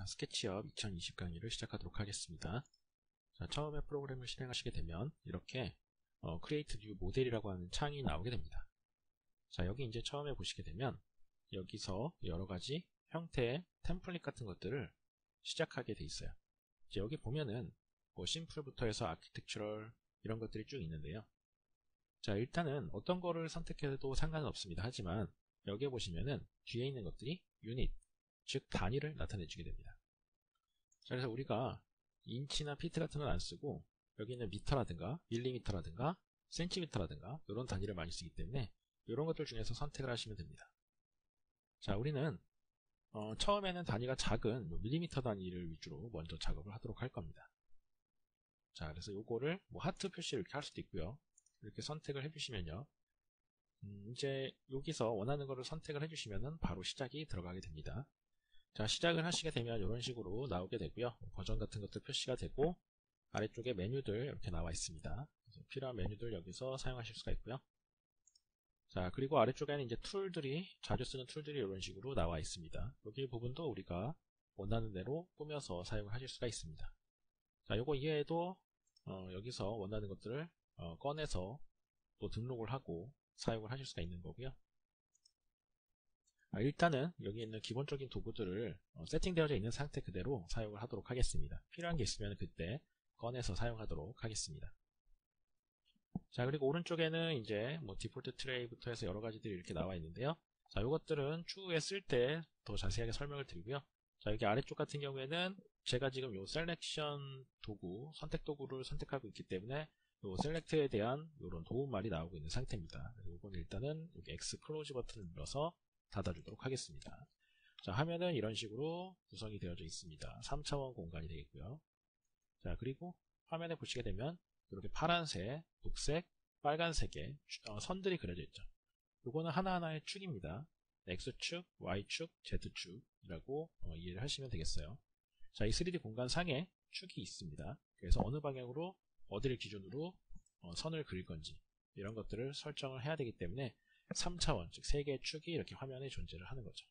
자, 스케치업 2020 강의를 시작하도록 하겠습니다. 자, 처음에 프로그램을 실행하시게 되면 이렇게 Create New Model이라고 하는 창이 나오게 됩니다. 자, 여기 이제 처음에 보시게 되면 여기서 여러가지 형태의 템플릿 같은 것들을 시작하게 돼 있어요. 이제 여기 보면은 뭐 심플부터 해서 아키텍처럴 이런 것들이 쭉 있는데요. 자, 일단은 어떤 거를 선택해도 상관은 없습니다. 하지만 여기에 보시면은 뒤에 있는 것들이 유닛, 즉 단위를 나타내주게 됩니다. 자, 그래서 우리가 인치나 피트 같은 건 안 쓰고 여기는 미터라든가 밀리미터라든가 센티미터라든가 이런 단위를 많이 쓰기 때문에 이런 것들 중에서 선택을 하시면 됩니다. 자, 우리는 처음에는 단위가 작은 밀리미터 단위를 위주로 먼저 작업을 하도록 할 겁니다. 자, 그래서 요거를 뭐 하트 표시를 이렇게 할 수도 있고요. 이렇게 선택을 해주시면요. 이제 여기서 원하는 거를 선택을 해주시면은 바로 시작이 들어가게 됩니다. 자, 시작을 하시게 되면 이런 식으로 나오게 되고요. 버전 같은 것들 표시가 되고 아래쪽에 메뉴들 이렇게 나와 있습니다. 필요한 메뉴들 여기서 사용하실 수가 있고요. 자, 그리고 아래쪽에는 이제 툴들이, 자주 쓰는 툴들이 이런 식으로 나와 있습니다. 여기 부분도 우리가 원하는 대로 꾸며서 사용을 하실 수가 있습니다. 자, 요거 이외에도 여기서 원하는 것들을 꺼내서 또 등록을 하고 사용을 하실 수가 있는 거고요. 일단은 여기 있는 기본적인 도구들을 세팅되어져 있는 상태 그대로 사용을 하도록 하겠습니다. 필요한 게 있으면 그때 꺼내서 사용하도록 하겠습니다. 자, 그리고 오른쪽에는 이제 뭐 디폴트 트레이부터 해서 여러 가지들이 이렇게 나와 있는데요. 자, 이것들은 추후에 쓸 때 더 자세하게 설명을 드리고요. 자, 여기 아래쪽 같은 경우에는 제가 지금 요 셀렉션 도구, 선택 도구를 선택하고 있기 때문에 요 셀렉트에 대한 이런 도움말이 나오고 있는 상태입니다. 이건 일단은 여기 X 클로즈 버튼을 눌러서 닫아주도록 하겠습니다. 자, 화면은 이런 식으로 구성이 되어져 있습니다. 3차원 공간이 되겠고요. 자, 그리고 화면에 보시게 되면 이렇게 파란색, 녹색, 빨간색의 선들이 그려져 있죠. 요거는 하나하나의 축입니다. X축, Y축, Z축이라고 이해를 하시면 되겠어요. 자, 이 3D 공간 상에 축이 있습니다. 그래서 어느 방향으로 어디를 기준으로 선을 그릴 건지 이런 것들을 설정을 해야 되기 때문에 3차원, 즉 3개의 축이 이렇게 화면에 존재를 하는 거죠.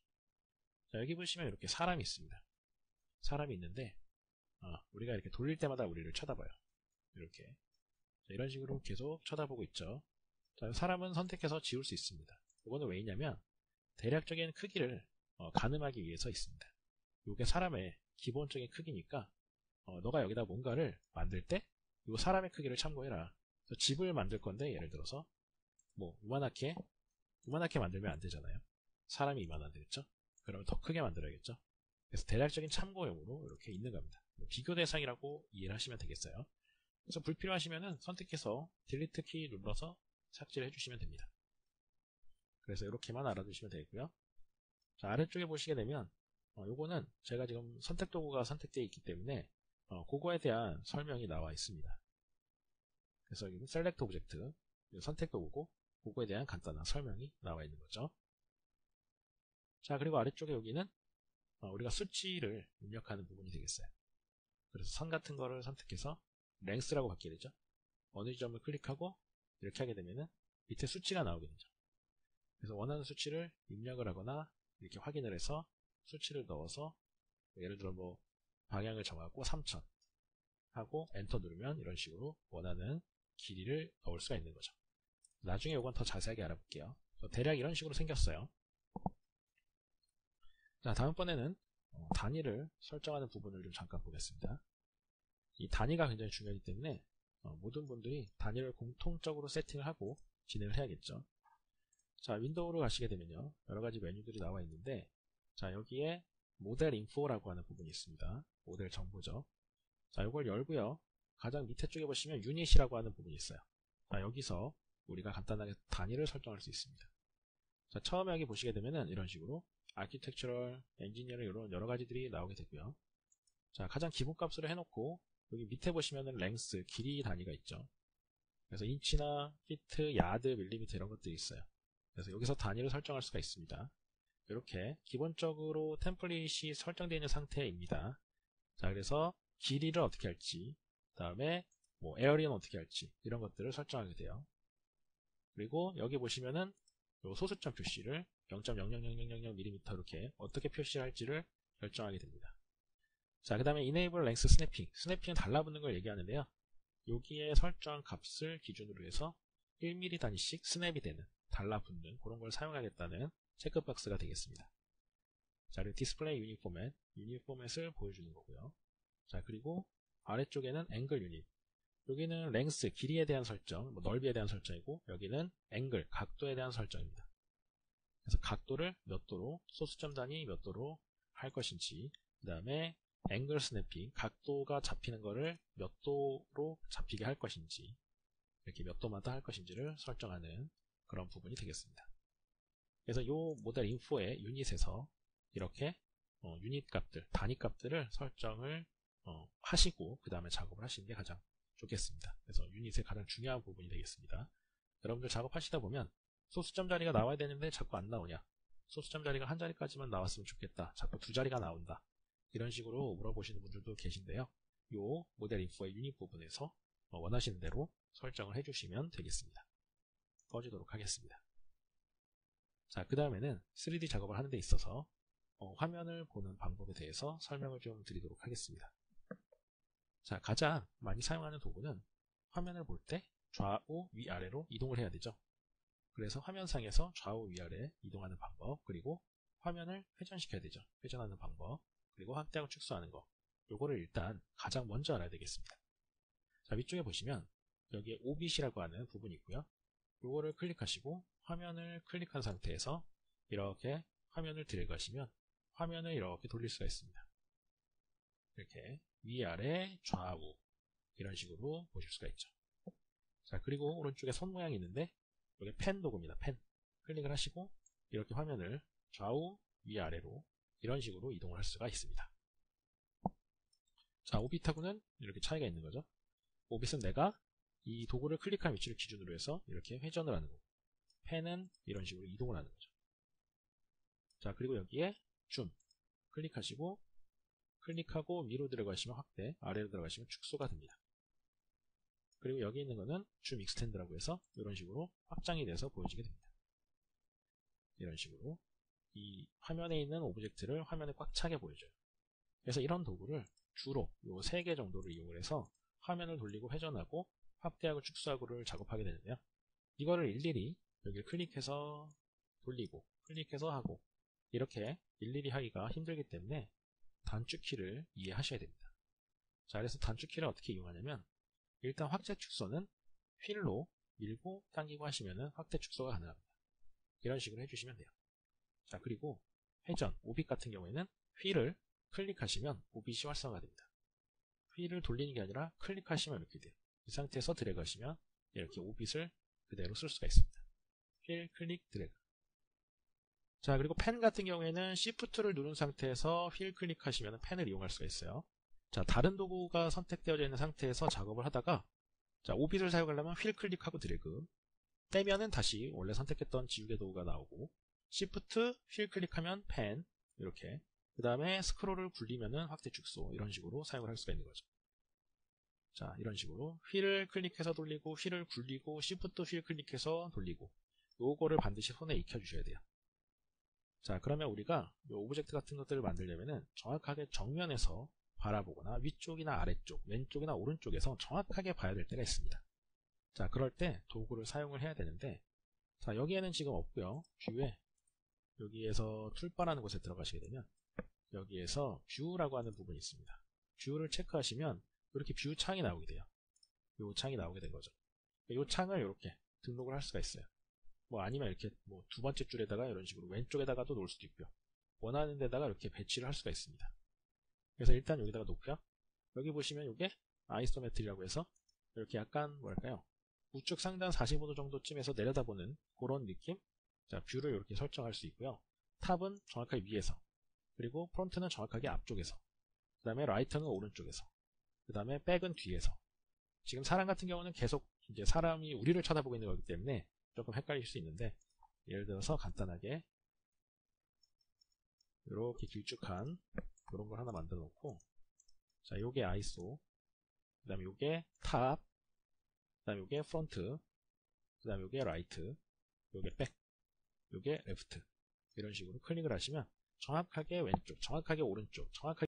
자, 여기 보시면 이렇게 사람이 있습니다. 사람이 있는데 우리가 이렇게 돌릴 때마다 우리를 쳐다봐요. 이렇게. 자, 이런 식으로 계속 쳐다보고 있죠. 자, 사람은 선택해서 지울 수 있습니다. 이거는 왜냐면 대략적인 크기를 가늠하기 위해서 있습니다. 이게 사람의 기본적인 크기니까 너가 여기다 뭔가를 만들 때 이 사람의 크기를 참고해라. 그래서 집을 만들 건데 예를 들어서 뭐 이만하게 만들면 안 되잖아요. 사람이 이만한 되겠죠? 그러면 더 크게 만들어야겠죠? 그래서 대략적인 참고용으로 이렇게 있는 겁니다. 비교 대상이라고 이해를 하시면 되겠어요. 그래서 불필요하시면은 선택해서 딜리트 키 눌러서 삭제를 해주시면 됩니다. 그래서 이렇게만 알아두시면 되고요. 자, 아래쪽에 보시게 되면 요거는 제가 지금 선택 도구가 선택되어 있기 때문에 그거에 대한 설명이 나와 있습니다. 그래서 여기는 셀렉트 오브젝트 선택 도구고 그거에 대한 간단한 설명이 나와 있는 거죠. 자, 그리고 아래쪽에 여기는 우리가 수치를 입력하는 부분이 되겠어요. 그래서 선 같은 거를 선택해서 랭스라고 바뀌게 되죠. 어느 지점을 클릭하고 이렇게 하게 되면은 밑에 수치가 나오게 되죠. 그래서 원하는 수치를 입력을 하거나 이렇게 확인을 해서 수치를 넣어서 예를 들어 뭐 방향을 정하고 3000 하고 엔터 누르면 이런 식으로 원하는 길이를 넣을 수가 있는 거죠. 나중에 이건 더 자세하게 알아볼게요. 대략 이런 식으로 생겼어요. 자, 다음번에는 단위를 설정하는 부분을 좀 잠깐 보겠습니다. 이 단위가 굉장히 중요하기 때문에 모든 분들이 단위를 공통적으로 세팅을 하고 진행을 해야겠죠. 자, 윈도우로 가시게 되면요, 여러가지 메뉴들이 나와 있는데, 자, 여기에 모델 인포라고 하는 부분이 있습니다. 모델 정보죠. 자, 이걸 열고요, 가장 밑에 쪽에 보시면 유닛이라고 하는 부분이 있어요. 자, 여기서 우리가 간단하게 단위를 설정할 수 있습니다. 자, 처음에 여기 보시게 되면은 이런 식으로 아키텍처럴, 엔지니어링 이런 여러 가지들이 나오게 되고요. 자, 가장 기본 값으로 해놓고 여기 밑에 보시면은 랭스, 길이 단위가 있죠. 그래서 인치나 피트, 야드, 밀리미터 이런 것들이 있어요. 그래서 여기서 단위를 설정할 수가 있습니다. 이렇게 기본적으로 템플릿이 설정되어 있는 상태입니다. 자, 그래서 길이를 어떻게 할지, 그 다음에 뭐 에어리는 어떻게 할지 이런 것들을 설정하게 돼요. 그리고 여기 보시면은 요 소수점 표시를 0.00000mm 이렇게 어떻게 표시할지를 결정하게 됩니다. 자, 그 다음에 enable length snapping. 스냅핑은 달라붙는 걸 얘기하는데요. 여기에 설정한 값을 기준으로 해서 1mm 단위씩 스냅이 되는, 달라붙는 그런 걸 사용하겠다는 체크박스가 되겠습니다. 자, 그리고 디스플레이 유닛 포맷, 유닛 포맷을 보여주는 거고요. 자, 그리고 아래쪽에는 앵글 유닛. 여기는 랭스, 길이에 대한 설정, 넓이에 대한 설정이고, 여기는 앵글, 각도에 대한 설정입니다. 그래서 각도를 몇 도로, 소수점 단위 몇 도로 할 것인지, 그 다음에 앵글 스냅핑, 각도가 잡히는 거를 몇 도로 잡히게 할 것인지, 이렇게 몇 도마다 할 것인지를 설정하는 그런 부분이 되겠습니다. 그래서 이 모델 인포의 유닛에서 이렇게 유닛 값들, 단위 값들을 설정을 하시고 그 다음에 작업을 하시는 게 가장 좋겠습니다. 그래서 유닛의 가장 중요한 부분이 되겠습니다. 여러분들 작업하시다 보면 소수점 자리가 나와야 되는데 자꾸 안 나오냐, 소수점 자리가 한 자리까지만 나왔으면 좋겠다, 자꾸 두 자리가 나온다, 이런 식으로 물어보시는 분들도 계신데요. 이 모델 인포의 유닛 부분에서 원하시는 대로 설정을 해주시면 되겠습니다. 꺼지도록 하겠습니다. 자, 그 다음에는 3D 작업을 하는 데 있어서 화면을 보는 방법에 대해서 설명을 좀 드리도록 하겠습니다. 자, 가장 많이 사용하는 도구는 화면을 볼 때 좌우 위아래로 이동을 해야 되죠. 그래서 화면상에서 좌우 위아래 이동하는 방법, 그리고 화면을 회전시켜야 되죠. 회전하는 방법, 그리고 확대하고 축소하는 거, 요거를 일단 가장 먼저 알아야 되겠습니다. 자, 위쪽에 보시면 여기에 오빗이라고 하는 부분이 있고요. 요거를 클릭하시고 화면을 클릭한 상태에서 이렇게 화면을 드래그 하시면 화면을 이렇게 돌릴 수가 있습니다. 이렇게 위아래 좌우 이런 식으로 보실 수가 있죠. 자, 그리고 오른쪽에 손 모양이 있는데 여기 펜 도구입니다. 펜 클릭을 하시고 이렇게 화면을 좌우 위아래로 이런 식으로 이동을 할 수가 있습니다. 자, 오빗하고는 이렇게 차이가 있는 거죠. 오빗은 내가 이 도구를 클릭한 위치를 기준으로 해서 이렇게 회전을 하는 거고, 펜은 이런 식으로 이동을 하는 거죠. 자, 그리고 여기에 줌 클릭하시고 클릭하고 위로 들어가시면 확대, 아래로 들어가시면 축소가 됩니다. 그리고 여기 있는 거는 줌 익스텐드라고 해서 이런 식으로 확장이 돼서 보여지게 됩니다. 이런 식으로 이 화면에 있는 오브젝트를 화면에 꽉 차게 보여줘요. 그래서 이런 도구를 주로 이 3개 정도를 이용해서 화면을 돌리고 회전하고 확대하고 축소하고를 작업하게 되는데요. 이거를 일일이 여기를 클릭해서 돌리고 클릭해서 하고 이렇게 일일이 하기가 힘들기 때문에 단축키를 이해하셔야 됩니다. 자, 그래서 단축키를 어떻게 이용하냐면 일단 확대 축소는 휠로 밀고 당기고 하시면 확대 축소가 가능합니다. 이런 식으로 해주시면 돼요. 자, 그리고 회전, 오빗 같은 경우에는 휠을 클릭하시면 오빗이 활성화가 됩니다. 휠을 돌리는 게 아니라 클릭하시면 이렇게 돼요. 이 상태에서 드래그 하시면 이렇게 오빗을 그대로 쓸 수가 있습니다. 휠 클릭 드래그. 자, 그리고 펜 같은 경우에는 Shift를 누른 상태에서 휠 클릭하시면 펜을 이용할 수가 있어요. 자, 다른 도구가 선택되어져 있는 상태에서 작업을 하다가 자, 오빗을 사용하려면 휠 클릭하고 드래그, 떼면은 다시 원래 선택했던 지우개 도구가 나오고, Shift 휠 클릭하면 펜 이렇게, 그 다음에 스크롤을 굴리면은 확대 축소, 이런 식으로 사용을 할 수가 있는 거죠. 자, 이런 식으로 휠을 클릭해서 돌리고 휠을 굴리고 Shift 휠 클릭해서 돌리고, 요거를 반드시 손에 익혀 주셔야 돼요. 자, 그러면 우리가 이 오브젝트 같은 것들을 만들려면은 정확하게 정면에서 바라보거나 위쪽이나 아래쪽, 왼쪽이나 오른쪽에서 정확하게 봐야 될 때가 있습니다. 자, 그럴 때 도구를 사용을 해야 되는데, 자, 여기에는 지금 없고요. 뷰에 여기에서 툴바라는 곳에 들어가시게 되면 여기에서 뷰라고 하는 부분이 있습니다. 뷰를 체크하시면 이렇게 뷰 창이 나오게 돼요. 이 창이 나오게 된 거죠. 이 창을 이렇게 등록을 할 수가 있어요. 뭐 아니면 이렇게 뭐 두 번째 줄에다가 이런 식으로 왼쪽에다가도 놓을 수도 있고요. 원하는 데다가 이렇게 배치를 할 수가 있습니다. 그래서 일단 여기다가 놓고요. 여기 보시면 이게 아이소메트리라고 해서 이렇게 약간 뭐랄까요, 우측 상단 45도 정도쯤에서 내려다보는 그런 느낌. 자, 뷰를 이렇게 설정할 수 있고요. 탑은 정확하게 위에서, 그리고 프론트는 정확하게 앞쪽에서, 그 다음에 라이트는 오른쪽에서, 그 다음에 백은 뒤에서. 지금 사람 같은 경우는 계속 이제 사람이 우리를 쳐다보고 있는 거기 때문에 조금 헷갈릴 수 있는데, 예를 들어서 간단하게 이렇게 길쭉한 이런 걸 하나 만들어 놓고, 자, 요게 아이소, 그 다음에 요게 탑, 그 다음에 요게 프론트, 그 다음에 요게 라이트, 요게 백, 요게 레프트, 이런 식으로 클릭을 하시면 정확하게 왼쪽, 정확하게 오른쪽, 정확하게